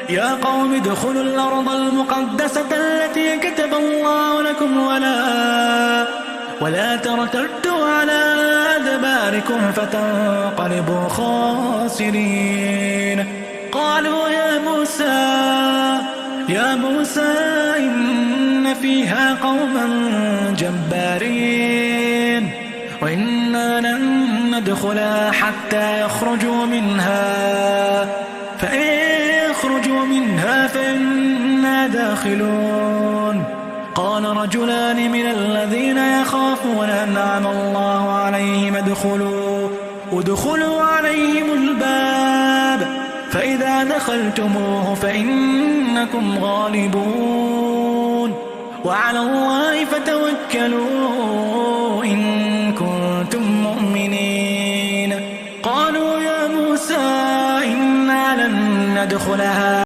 يا قوم ادخلوا الأرض المقدسة التي كتب الله لكم ولا ترتدوا على أدباركم فتنقلبوا خاسرين. قالوا يا موسى إن فيها قوما جبارين وإنا لن ندخلها حتى يخرجوا منها فإن يخرجوا منها فإنا داخلون. قال رجلان من الذين يخافون أنعم الله عليهم ادخلوا عليهم الباب فإذا دخلتموه فإنكم غالبون وعلى الله فتوكلوا إن كنتم مؤمنين. قالوا يا موسى إنا لن ندخلها